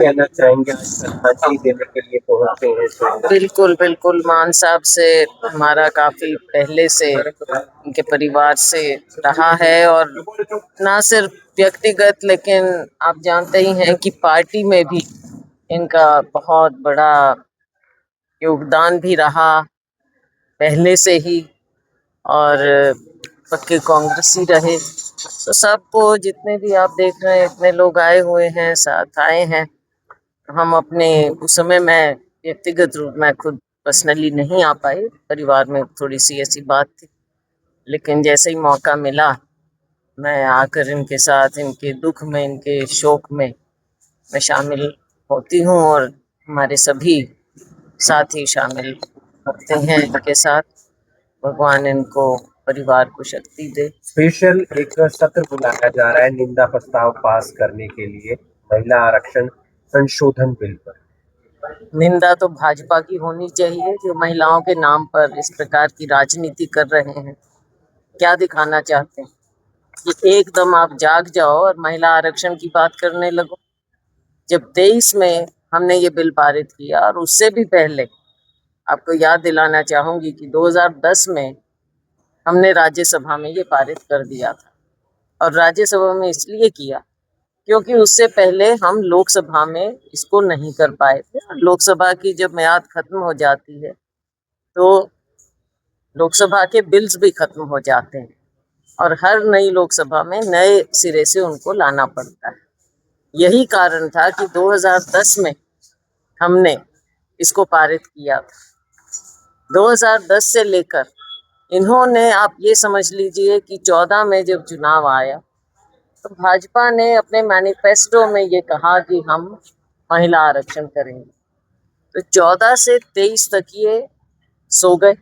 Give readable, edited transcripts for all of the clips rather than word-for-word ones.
कहना चाहेंगे आज श्रद्धांजलि देने के लिए पहुंचे हैं तो? बिल्कुल बिल्कुल, मान साहब से हमारा काफी पहले से उनके परिवार से रहा है, और ना सिर्फ व्यक्तिगत, लेकिन आप जानते ही हैं कि पार्टी में भी इनका बहुत बड़ा योगदान भी रहा पहले से ही। और पक्के कांग्रेसी रहे। तो सबको, जितने भी आप देख रहे हैं, इतने लोग आए हुए हैं, साथ आए हैं। हम अपने उस समय मैं व्यक्तिगत रूप में खुद पर्सनली नहीं आ पाई, परिवार में थोड़ी सी ऐसी बात थी, लेकिन जैसे ही मौका मिला मैं आकर इनके साथ, इनके दुख में, इनके शोक में मैं शामिल होती हूँ, और हमारे सभी साथी शामिल होते हैं इनके साथ। भगवान इनको, परिवार को शक्ति दे। स्पेशल एक सत्र बुलाया जा रहा है निंदा प्रस्ताव पास करने के लिए महिला आरक्षण संशोधन बिल पर। निंदा तो भाजपा की होनी चाहिए, जो महिलाओं के नाम पर इस प्रकार की राजनीति कर रहे हैं। क्या दिखाना चाहते हैं कि एकदम आप जाग जाओ और महिला आरक्षण की बात करने लगो? जब 23 में हमने ये बिल पारित किया, और उससे भी पहले आपको याद दिलाना चाहूंगी कि 2010 में हमने राज्यसभा में ये पारित कर दिया था। और राज्यसभा में इसलिए किया क्योंकि उससे पहले हम लोकसभा में इसको नहीं कर पाए थे। लोकसभा की जब मियाद खत्म हो जाती है तो लोकसभा के बिल्स भी खत्म हो जाते हैं, और हर नई लोकसभा में नए सिरे से उनको लाना पड़ता है। यही कारण था कि 2010 में हमने इसको पारित किया था। 2010 से लेकर इन्होंने, आप ये समझ लीजिए कि 14 में जब चुनाव आया तो भाजपा ने अपने मैनिफेस्टो में ये कहा कि हम महिला आरक्षण करेंगे। तो 14 से 23 तक ये सो गए,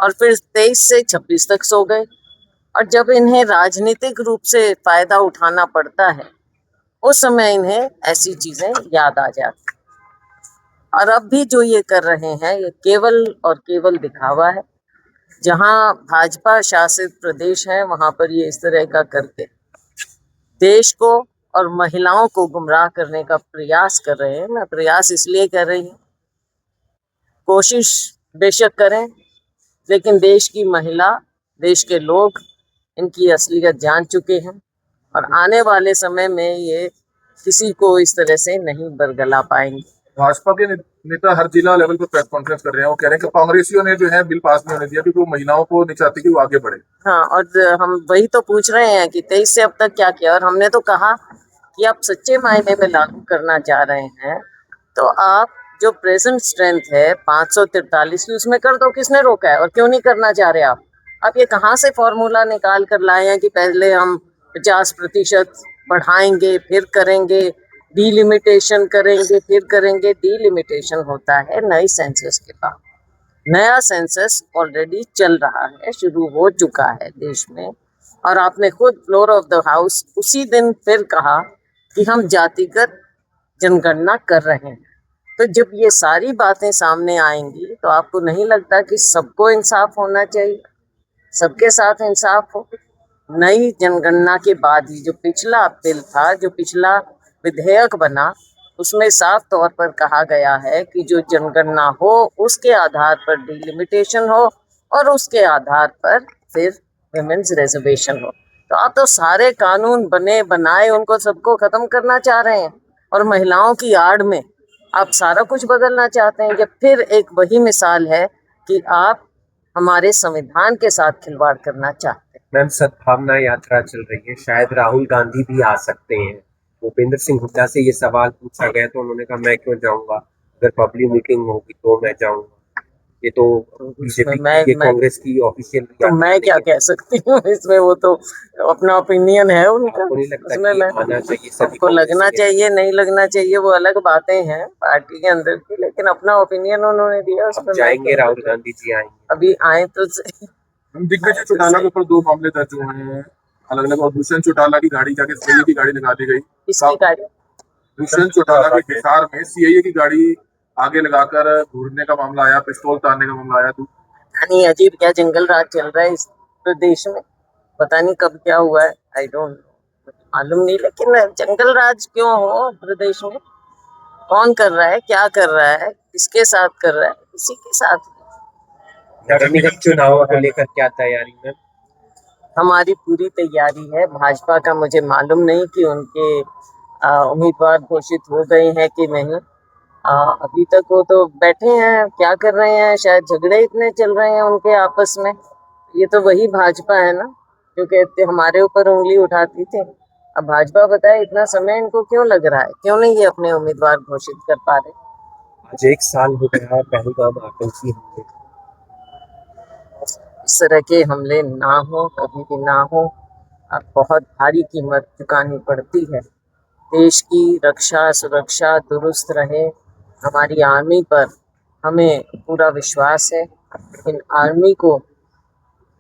और फिर 23 से 26 तक सो गए। और जब इन्हें राजनीतिक रूप से फायदा उठाना पड़ता है, उस समय इन्हें ऐसी चीजें याद आ जाती। और अब भी जो ये कर रहे हैं, ये केवल और केवल दिखावा है। जहां भाजपा शासित प्रदेश है, वहां पर ये इस तरह का करके देश को और महिलाओं को गुमराह करने का प्रयास कर रहे हैं। मैं प्रयास इसलिए कर रही हूँ, कोशिश बेशक करें, लेकिन देश की महिला, देश के लोग इनकी असलियत जान चुके हैं, और आने वाले समय में ये किसी को इस तरह से नहीं बरगला पाएंगे। भाजपा के नेता हर जिला लेवल पर प्रेस कॉन्फ्रेंस कर रहे हैं। वो कह रहे हैं कि कांग्रेसियों ने जो है बिल पास नहीं होने दिया क्योंकि वो महिलाओं को नहीं चाहती कि वो आगे बढ़े। हाँ, और हम वही तो पूछ रहे हैं कि 23 से अब तक क्या किया। और हमने तो कहा कि आप सच्चे मायने में लागू करना चाह रहे हैं तो आप जो प्रेजेंट स्ट्रेंथ है 543 की, उसमें कर दो। किसने रोका है? और क्यों नहीं करना चाह रहे आप ये कहाँ से फॉर्मूला निकाल कर लाए हैं कि पहले हम 50% बढ़ाएंगे, फिर करेंगे, डीलिमिटेशन करेंगे, फिर करेंगे? डीलिमिटेशन होता है नई सेंसस के बाद। नया सेंसस ऑलरेडी चल रहा है, शुरू हो चुका है देश में। और आपने खुद फ्लोर ऑफ द हाउस उसी दिन फिर कहा कि हम जातिगत जनगणना कर रहे हैं। तो जब ये सारी बातें सामने आएंगी तो आपको नहीं लगता कि सबको इंसाफ होना चाहिए, सबके साथ इंसाफ हो? नई जनगणना के बाद ही जो पिछला बिल था, जो पिछला विधेयक बना, उसमें साफ तौर पर कहा गया है कि जो जनगणना हो उसके आधार पर डिलिमिटेशन हो, और उसके आधार पर फिर विमेन्स रिजर्वेशन हो। तो आप तो सारे कानून बने बनाए उनको सबको खत्म करना चाह रहे हैं, और महिलाओं की आड़ में आप सारा कुछ बदलना चाहते हैं। ये फिर एक वही मिसाल है कि आप हमारे संविधान के साथ खिलवाड़ करना चाहते हैं। मैम, सद्भावना यात्रा चल रही है, शायद राहुल गांधी भी आ सकते हैं। भूपेंद्र सिंह हुड्डा से ये सवाल पूछा गया तो उन्होंने कहा मैं क्यों जाऊंगा, अगर पब्लिक मीटिंग होगी तो मैं जाऊंगा। ये तो बीजेपी की, ये कांग्रेस की ऑफिशियल तो मैं क्या कह सकती हूँ इसमें? वो तो अपना ओपिनियन है उनका। आपको नहीं लगता उसमें कि मैं, आना चाहिए? सबको लगना चाहिए, नहीं लगना चाहिए, वो अलग बातें हैं पार्टी के अंदर की, लेकिन अपना ओपिनियन उन्होंने दिया, उसमें जाएंगे राहुल गांधी जी आएंगे? अभी आए तो दिग्विजय चौटाला के ऊपर 2 मामले दर्ज हुए हैं अलग अलग, और दुष्यंत चौटाला की गाड़ी जाके सीआईए की गाड़ी लगा दी गई। किसकी गाड़ी? दुष्यंत चौटाला के हिसार में सीआईए की गाड़ी आगे लगाकर घूरने का मामला आया, पिस्तौल तानने का मामला आया। नहीं, अजीब क्या जंगल राज चल रहा है इस प्रदेश में, पता नहीं कब क्या हुआ है, आई डोंट मालूम नहीं, लेकिन जंगल राज क्यों हो प्रदेश में? कौन कर रहा है, क्या कर रहा है, किसके साथ कर रहा है, इसी के साथ। नगर निगम चुनावों को लेकर क्या तैयारी में? हमारी पूरी तैयारी है। भाजपा का मुझे मालूम नहीं कि उनके उम्मीदवार घोषित हो गए हैं कि नहीं। अभी तक वो तो बैठे हैं, क्या कर रहे हैं, शायद झगड़े इतने चल रहे हैं उनके आपस में। ये तो वही भाजपा है ना जो कहते हमारे ऊपर उंगली उठाती थी। अब भाजपा बताए इतना समय इनको क्यों लग रहा है, क्यों नहीं ये अपने उम्मीदवार घोषित कर पा रहे। आज 1 साल हो गया है पहलगाम आतंकी हमले। इस तरह के हमले ना हो, कभी भी ना हो। अब बहुत भारी कीमत चुकानी पड़ती है। देश की रक्षा सुरक्षा दुरुस्त रहे, हमारी आर्मी पर हमें पूरा विश्वास है। इन आर्मी को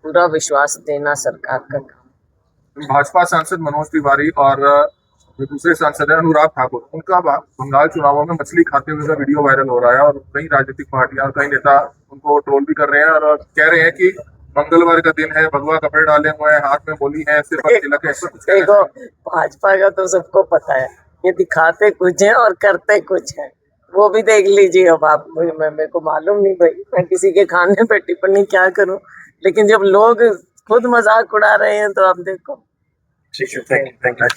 पूरा विश्वास देना सरकार का काम। भाजपा सांसद मनोज तिवारी और जो दूसरे सांसद है अनुराग ठाकुर, उनका बंगाल चुनावों में मछली खाते हुए का वीडियो वायरल हो रहा है और कई राजनीतिक पार्टियां और कई नेता उनको ट्रोल भी कर रहे हैं और कह रहे हैं कि मंगलवार का दिन है, भगवा कपड़े डाले हुए हैं, हाथ में गोली है, सिर पर तिलक है, ऐसा कुछ कह रहे देखो, हैं। भाजपा का तो सबको पता है, ये दिखाते कुछ है और करते कुछ है। वो भी देख लीजिए। अब आप मेरे को मालूम नहीं भाई, मैं किसी के खाने पे टिप्पणी क्या करूं, लेकिन जब लोग खुद मजाक उड़ा रहे हैं तो आप देखो। Thank you.